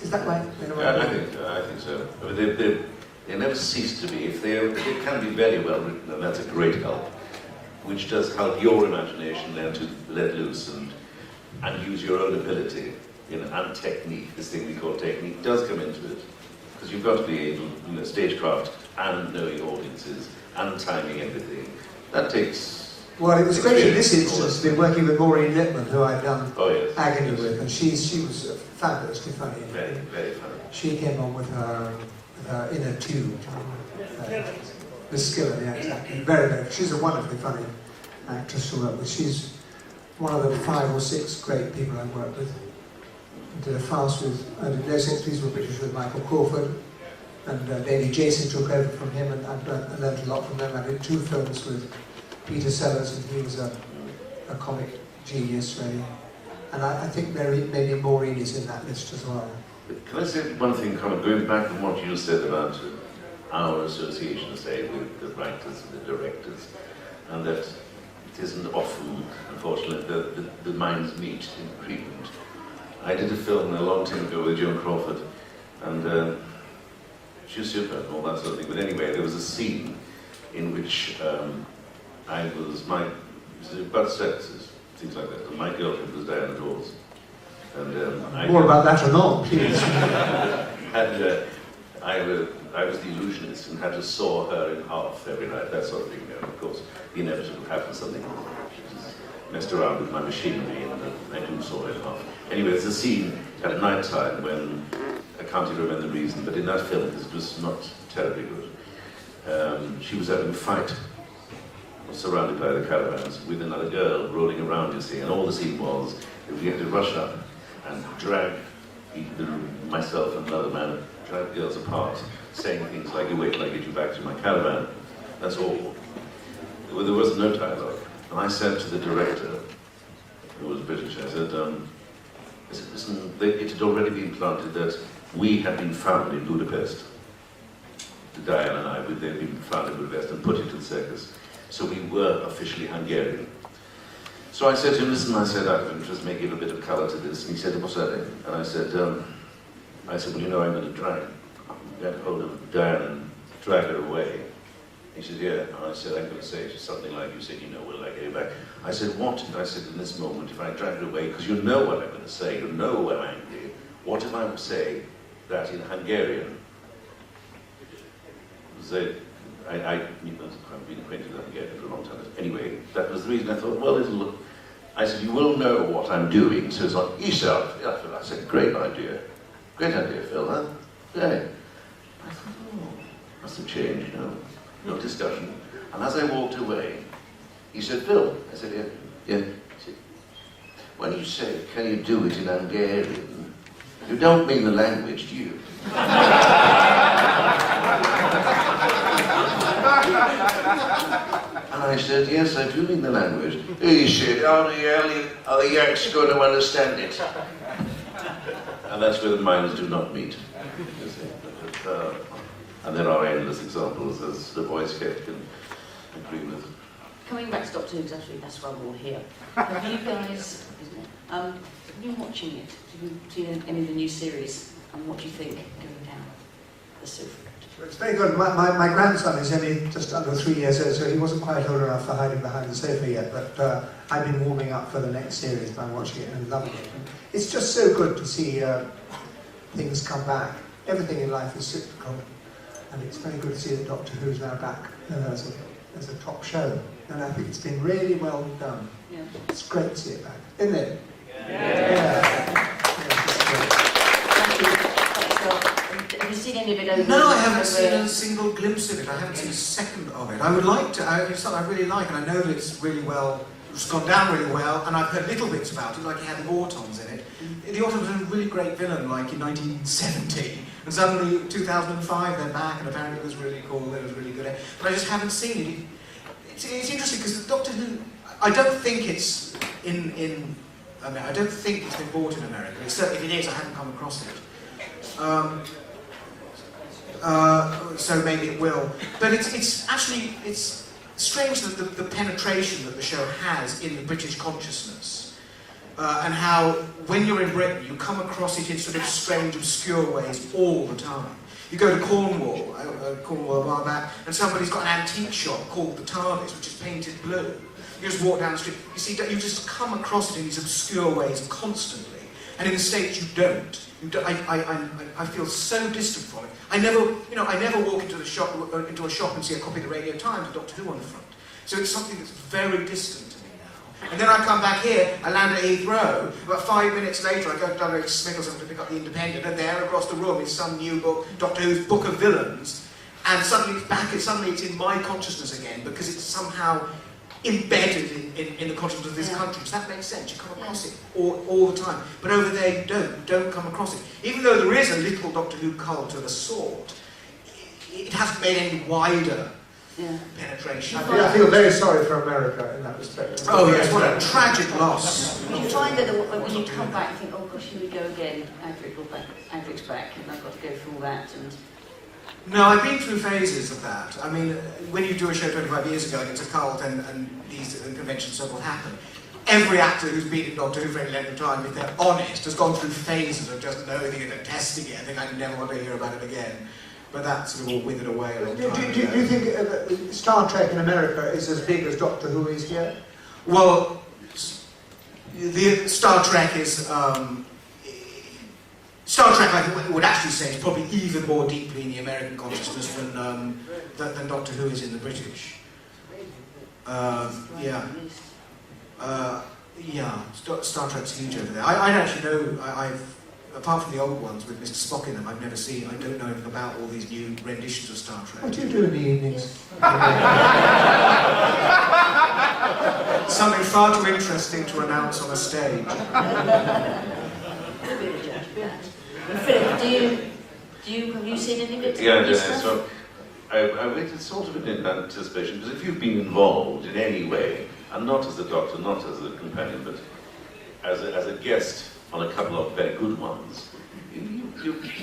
Speaker 2: Is that right?
Speaker 4: I think so. I mean, they never cease to be. They can be very well written, and that's a great help, which does help your imagination then to let loose and use your own ability, and technique. This thing we call technique does come into it, because you've got to be able, stagecraft and know your audiences and timing everything. That takes.
Speaker 2: Well, it was great in this instance to be working with Maureen Lipman, who I'd done Agony with, and she was fabulously funny.
Speaker 4: Very, very funny.
Speaker 2: She came on with her inner tube. The Skiller, yeah, exactly. Very, very. She's a wonderfully funny actress to work with. She's one of the 5 or 6 great people I've worked with. I did a farce I did No Sex Please Were British with Michael Crawford, and Lady Jason took over from him, and I learned a lot from them. I did 2 films with Peter Sellers, and he was a comic genius, really. And I think maybe Maureen is in that list as well.
Speaker 4: Can I say one thing, kind of going back from what you said about our association, say, with the writers and the directors, and that it isn't often, unfortunately, that the minds meet in treatment. I did a film a long time ago with Joan Crawford, and she was super and all that sort of thing. But anyway, there was a scene in which I was about sexes, things like that. And my girlfriend was Diana Dawes. And
Speaker 2: More about that or not, please.
Speaker 4: I was the illusionist and had to saw her in half every night, that sort of thing. And of course, the inevitable happened, something messed around with my machinery, and I do saw her in half. Anyway, there's a scene at night time when, I can't even remember the reason, but in that film, because it was not terribly good, she was having a fight, surrounded by the caravans, with another girl rolling around, you see, and all the scene was that we had to rush up and drag myself and another man, drag the girls apart, saying things like, "You wait till I get you back to my caravan." That's all. Well, there was no dialogue. And I said to the director, who was British, I said, listen, it had already been planted that we had been found in Budapest. Diane and I, they'd been found in Budapest and put into the circus. So we were officially Hungarian. So I said to him, listen, I said, out of interest, may give a bit of colour to this. And he said, what's that? And I said, well, you know, I'm going to get hold of Diane and drag her away. He said, yeah. And I said, I'm going to say something like, you said, you know, will I get you back? I said, what? And I said, in this moment, if I drag her away, because you know what I'm going to say, you know I'm angry, what if I say that in Hungarian? I've been acquainted with Hungarian for a long time. Anyway, that was the reason I thought, well, I said, you will know what I'm doing, so it's like, yourself. I said, great idea, Phil, huh? Yeah. I thought, must have changed, you know. No discussion. And as I walked away, he said, Phil. I said, yeah. He said, when you say, can you do it in Hungarian, you don't mean the language, do you? And I said, yes, I do mean the language. He said, only the Yanks going to understand it. And that's where the minds do not meet. And there are endless examples, as the Boy Scout can agree with.
Speaker 1: Coming back to Doctor Who, because actually that's why we're all here. Have you guys, have you been watching it? Have you seen any of the new series? And what do you think going down the sofa?
Speaker 2: It's very good. My grandson is only just under 3 years old, so he wasn't quite old enough for hiding behind the sofa yet, but I've been warming up for the next series by watching it and loving it. And it's just so good to see things come back. Everything in life is cyclical, and it's very good to see that Doctor Who's now back as a top show. And I think it's been really well done.
Speaker 1: Yeah.
Speaker 2: It's great to see it back, isn't it?
Speaker 1: Yeah. Thank you. Thanks, Phil. Have you seen any of it over?
Speaker 3: No, I haven't seen a single glimpse of it. I haven't seen a second of it. I would like to. It's something I really like, and I know that it's really well. It's gone down really well, and I've heard little bits about it, like it had the Autons in it. The Autons was a really great villain, like in 1970, and suddenly 2005 they're back, and apparently it was really cool. It was really good, but I just haven't seen it. It's interesting because the Doctor Who. I don't think it's I don't think it's been bought in America. If it is, I haven't come across it. So maybe it will. But it's actually strange that the penetration that the show has in the British consciousness, and how when you're in Britain you come across it in sort of strange, obscure ways all the time. You go to Cornwall a while back, and somebody's got an antique shop called the TARDIS, which is painted blue. You just walk down the street. You see, you just come across it in these obscure ways constantly. And in the States, you don't. I feel so distant from it. I never walk into a shop and see a copy of the Radio Times with Doctor Who on the front. So it's something that's very distant to me now. And then I come back here, I land at Heathrow. About 5 minutes later, I go to Smith or something to pick up the Independent, and there across the room is some new book, Doctor Who's Book of Villains, and suddenly it's back. Suddenly it's in my consciousness again because it's somehow embedded in the consciousness of this country. Does that make sense? You come across it all the time. But over there you don't come across it. Even though there is a little Doctor Who cult of a sort, it hasn't made any wider penetration.
Speaker 2: I feel very sorry for America in that respect.
Speaker 3: Oh yes, what a tragic loss.
Speaker 1: Do you find that when you come back you think, oh gosh, here we go again, Adric's back, and I've got to go through all that, and...
Speaker 3: No, I've been through phases of that. I mean, when you do a show 25 years ago and it's a cult and these conventions and so forth happen, every actor who's been in Doctor Who for any length of time, if they're honest, has gone through phases of just knowing it and testing it and think I never want to hear about it again. But that sort of all withered away a long time ago.
Speaker 2: Do you think Star Trek in America is as big as Doctor Who is here?
Speaker 3: Well, the Star Trek is... Star Trek, I would actually say, is probably even more deeply in the American consciousness than Doctor Who is in the British. Star Trek's huge over there. I don't actually know, apart from the old ones with Mr. Spock in them, I've never seen, I don't know anything about all these new renditions of Star Trek.
Speaker 2: What do you do in the evenings?
Speaker 3: Something far too interesting to announce on a stage.
Speaker 1: Philip, have you seen any bits?
Speaker 4: Yeah, so I waited sort of in anticipation, because if you've been involved in any way, and not as a doctor, not as a companion, but as a guest on a couple of very good ones, you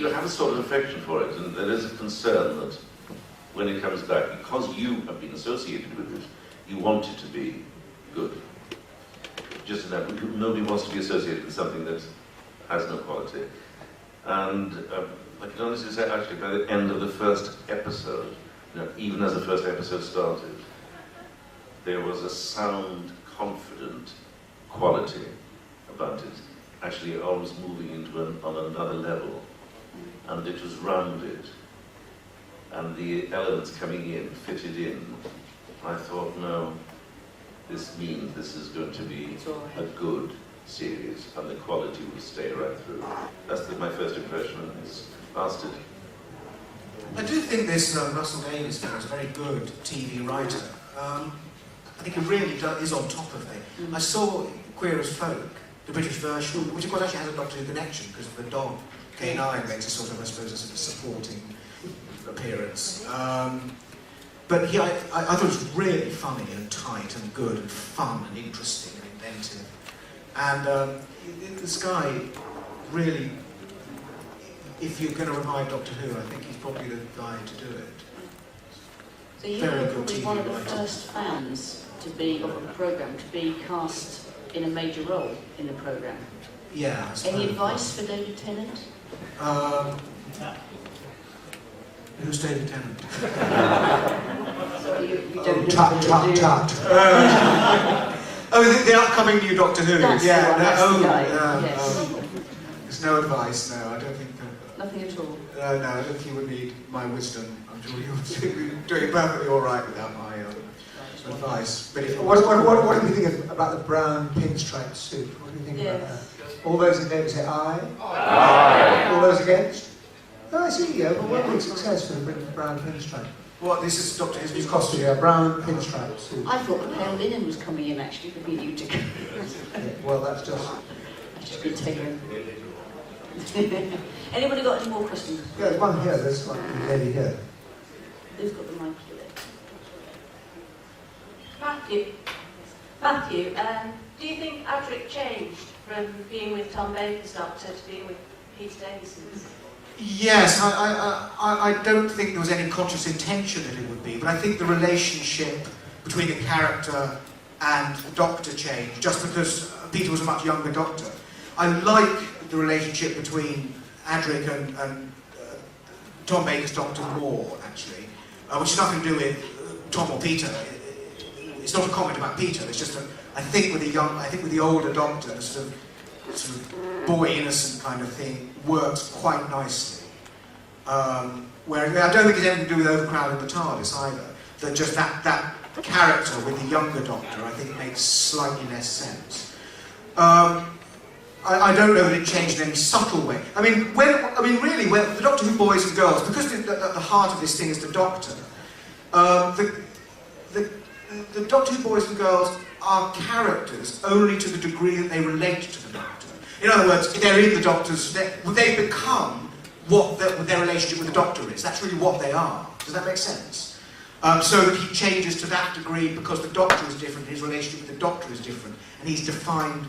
Speaker 4: have a sort of affection for it, and there is a concern that when it comes back, because you have been associated with it, you want it to be good. Just that nobody wants to be associated with something that has no quality. And I can honestly say, actually, by the end of the first episode, even as the first episode started, there was a sound, confident quality about it, actually almost moving into on another level. And it was rounded, and the elements coming in, fitted in. I thought, no, this means this is going to be a good series, and the quality will stay right through. That's my first impression, and it's lasted.
Speaker 3: I do think this Russell Davies guy is a very good TV writer. I think he really is on top of it. I saw Queer as Folk, the British version, which of course actually has a Doctor Who connection because the dog K9 makes a sort of, I suppose, a sort of supporting appearance. But I thought it was really funny and tight and good and fun and interesting and inventive. And this guy really, if you're going to revive Doctor Who, I think he's probably the guy to do it.
Speaker 1: So you were probably one of the first fans to be of the programme to be cast in a major role in the programme.
Speaker 3: Yeah.
Speaker 1: Any advice for David Tennant?
Speaker 3: Who's David Tennant?
Speaker 1: Sorry, you don't
Speaker 2: Tut.
Speaker 3: The upcoming new Doctor Who.
Speaker 1: That's
Speaker 3: yeah.
Speaker 1: the one, that's the guy.
Speaker 3: Yes.
Speaker 1: Yes.
Speaker 3: There's no advice. No, I don't think.
Speaker 1: Nothing at all.
Speaker 3: No, I don't think you would need my wisdom. I'm sure you're doing perfectly all right without my advice. But if
Speaker 2: What do you think about the brown pinstripe suit? What do you think about that? All those in favour say aye.
Speaker 4: Aye.
Speaker 2: All those against? Oh, I see. Yeah, but what big success for the brown pinstripe?
Speaker 3: what, this is Dr. His
Speaker 2: It's cost you a brown pinstripe suit.
Speaker 1: I thought the pale linen was coming in actually for you to go.
Speaker 2: Well, that's just.
Speaker 1: I've just been taken. Anybody got any more questions?
Speaker 2: Yeah, there's one here. There's one lady here.
Speaker 1: Who's got the mic today?
Speaker 8: Matthew, do you think Adric changed from being with Tom Baker's Doctor to being with Peter Davison's?
Speaker 3: Yes, I don't think there was any conscious intention that it would be, but I think the relationship between the character and the Doctor changed, just because Peter was a much younger Doctor. I like the relationship between Adric and Tom Baker's Doctor more, actually, which has nothing to do with Tom or Peter. It's not a comment about Peter. It's just I think with the older Doctor, the sort of boy innocent kind of thing works quite nicely. Where I don't think it's anything to do with overcrowding the TARDIS either. That just that character with the younger Doctor, I think, makes slightly less sense. I don't know that it changed in any subtle way. When the Doctor Who boys and girls, because the heart of this thing is the Doctor, the Doctor Who boys and girls are characters only to the degree that they relate to the Doctor. In other words, they're in the Doctor's, they become what their relationship with the Doctor is. That's really what they are. Does that make sense? So that he changes to that degree because the Doctor is different, his relationship with the Doctor is different, and he's defined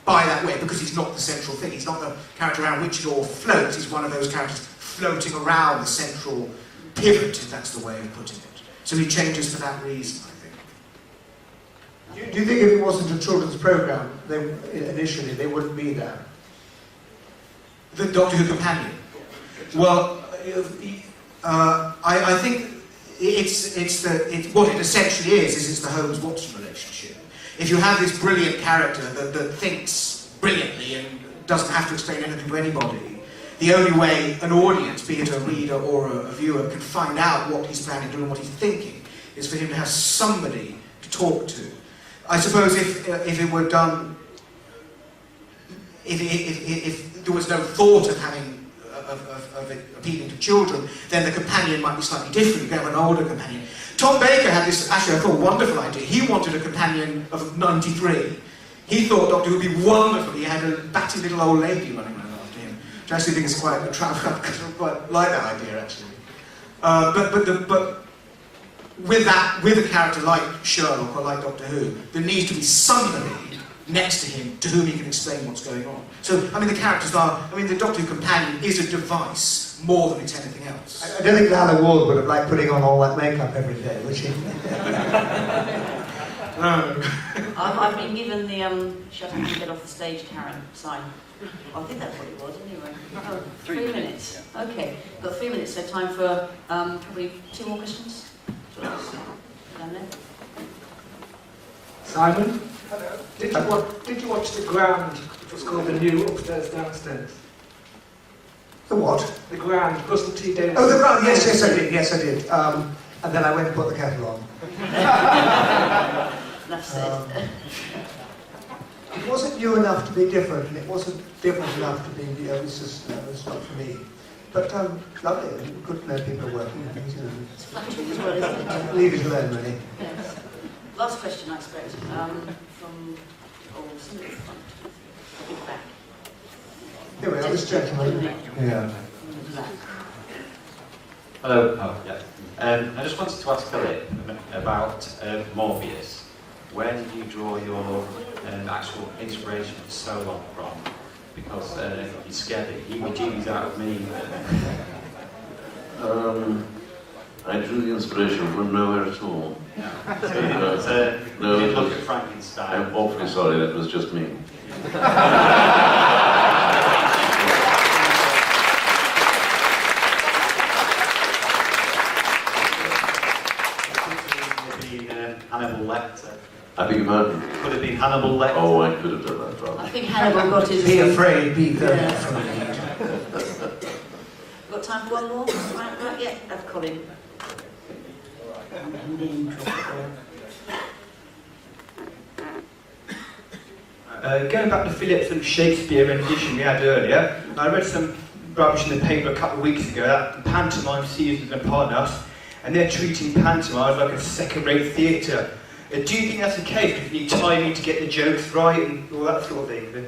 Speaker 3: by that way because he's not the central thing. He's not the character around which it all floats. He's one of those characters floating around the central pivot, if that's the way of putting it. So he changes for that reason, I think.
Speaker 2: Do you think if it wasn't a children's programme, initially they wouldn't be there?
Speaker 3: The Doctor Who companion. Well, I think what it essentially is it's the Holmes-Watson relationship. If you have this brilliant character that thinks brilliantly and doesn't have to explain anything to anybody, the only way an audience, be it a reader or a viewer, can find out what he's planning to do and what he's thinking is for him to have somebody to talk to. I suppose if it were done, if there was no thought of having of it appealing to children, then the companion might be slightly different. You could have an older companion. Tom Baker had this, actually I thought, wonderful idea. He wanted a companion of 93. He thought Doctor Who would be wonderful. He had a batty little old lady running around after him, which I actually think is quite attractive, because I quite like that idea, actually. But with a character like Sherlock or like Doctor Who, there needs to be somebody next to him to whom he can explain what's going on. So, I mean, the characters are, the Doctor Who companion is a device more than it's anything else.
Speaker 2: I don't think Alan Ward would have liked putting on all that makeup every day, would she?
Speaker 3: No.
Speaker 1: I've been given the shut up and get off the stage, Karen sign. I think that's what it was anyway. Oh, 3 minutes. Okay, got 3 minutes, so time for probably 2 more questions. Down there.
Speaker 5: Simon? Hello. Did you watch The Grand, which was called The New Upstairs Downstairs?
Speaker 2: The what?
Speaker 5: The Grand, Russell T Davies.
Speaker 2: Oh, The Grand, yes I did. And then I went and put the kettle on.
Speaker 1: That's it.
Speaker 2: It wasn't new enough to be different, and it wasn't different enough to be, it was not for me. But lovely, good to know people are working and things,
Speaker 1: It's flattering as well, isn't it?
Speaker 2: Leave it alone, really.
Speaker 1: Yes. Last question, I expect, from somebody at the front. Big back.
Speaker 2: Here we are, this gentleman. Yeah.
Speaker 9: Hello. Oh, yeah. I just wanted to ask Philip about Morpheus. Where did you draw your actual inspiration for Solon from? Because he scared the heebie-jeebies out of me.
Speaker 4: I drew the inspiration from nowhere at all.
Speaker 9: No, you didn't look at Frankenstein.
Speaker 4: I'm awfully sorry, that was just me.
Speaker 9: Hannibal Lecter.
Speaker 4: I beg your pardon?
Speaker 9: Could have been Hannibal Lecter.
Speaker 4: Oh, I could have done that, rather.
Speaker 1: I think Hannibal got his...
Speaker 2: Be afraid, be very
Speaker 1: Yeah.
Speaker 2: afraid.
Speaker 1: Got time for one more? Right, yeah, that's Colin.
Speaker 10: Going back to Philip's and Shakespeare rendition we had earlier, I read some rubbish in the paper a couple of weeks ago that the pantomime season is upon us, and they're treating pantomime like a second-rate theatre. Do you think that's the case? Because you need timing to get the jokes right and all that sort of thing?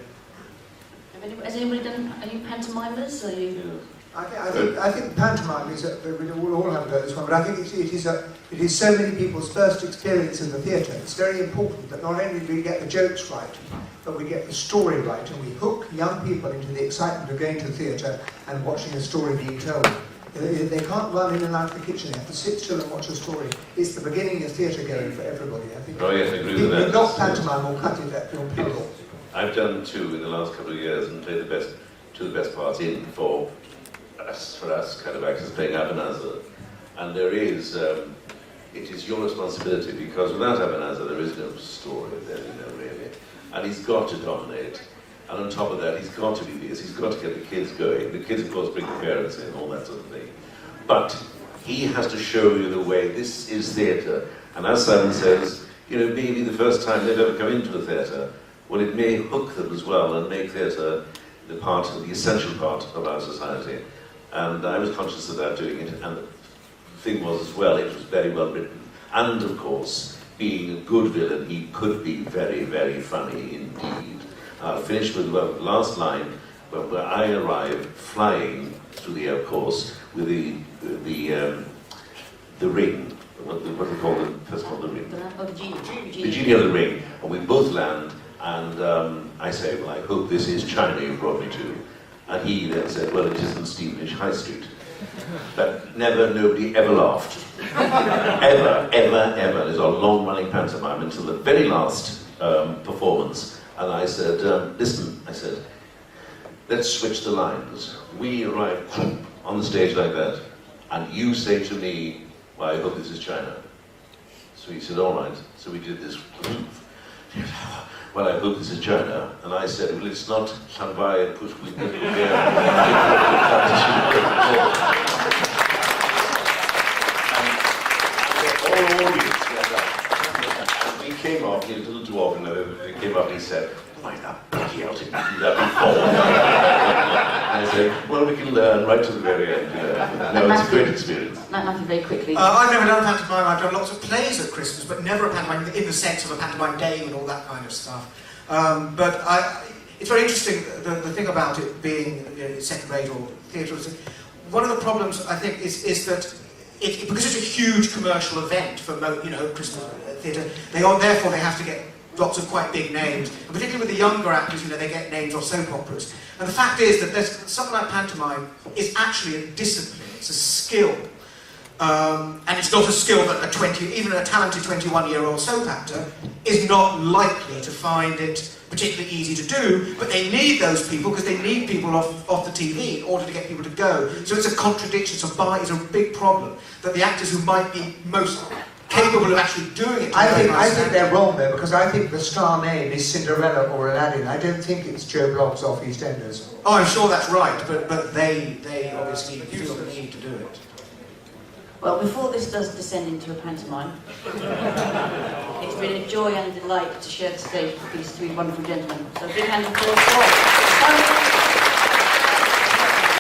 Speaker 1: Has anybody done, are you pantomimers? Are you...
Speaker 2: I think pantomime is, we'll all have a go at this one, but I think it is so many people's first experience in the theatre. It's very important that not only do we get the jokes right, but we get the story right, and we hook young people into the excitement of going to the theatre and watching a story being told. They can't run in and out of the kitchen. They have to sit still and watch a story. It's the beginning of theatre going for everybody, I think.
Speaker 4: Oh yes, I agree with that.
Speaker 2: Not pantomime or cut it at film people.
Speaker 4: I've done 2 in the last couple of years and played two of the best parts in for us kind of actors playing Ebenezer. And there is, it is your responsibility, because without Ebenezer there is no story then, really. And he's got to dominate. And on top of that, he's got to be this, he's got to get the kids going. The kids, of course, bring the parents in, all that sort of thing. But he has to show you the way. This is theatre. And as Simon says, maybe the first time they've ever come into a theatre, well, it may hook them as well and make theatre the essential part of our society. And I was conscious of that doing it. And the thing was as well, it was very well written. And of course, being a good villain, he could be very, very funny indeed. I'll finish with the last line, where I arrive flying through the air course with the ring, what we call the first one, the ring. The genie of the ring, and we both land, and I say, well, I hope this is China you brought me to. And he then said, well, it isn't Stevenage High Street. but nobody ever laughed. Ever. There's a long-running pantomime until the very last performance. And I said, listen, I said, let's switch the lines. We arrive on the stage like that, and you say to me, well, I hope this is China. So he said, all right. So we did this. Well, I hope this is China. And I said, well, it's not Shanghai and push with all audience went up. And he came off, he was a little dwarf, and he came up and he said, why that bloody hell didn't do that before? And I said, well, we can learn right to the very end. No, it's a great experience.
Speaker 1: Matthew, very quickly.
Speaker 3: I've never done a pantomime. I've done lots of plays at Christmas, but never a pantomime in the sense of a pantomime dame and all that kind of stuff. It's very interesting, the thing about it being second-rate or theatre. One of the problems, I think, is that because it's a huge commercial event for Christmas theatre, therefore they have to get lots of quite big names, and particularly with the younger actors, they get names of soap operas. And the fact is that something like pantomime is actually a discipline, it's a skill. And it's not a skill that even a talented 21-year-old soap actor is not likely to find it particularly easy to do, but they need those people because they need people off the TV in order to get people to go. So it's a contradiction, it's a big problem that the actors who might be most capable of actually doing it.
Speaker 2: I think they're wrong there, because I think the star name is Cinderella or Aladdin. I don't think it's Joe Bloggs off EastEnders.
Speaker 3: Oh, I'm sure that's right, but they obviously feel the need to do it.
Speaker 1: Well, before this does descend into a pantomime, it's been a joy and a delight to share the stage with these three wonderful gentlemen. So a big hand of applause for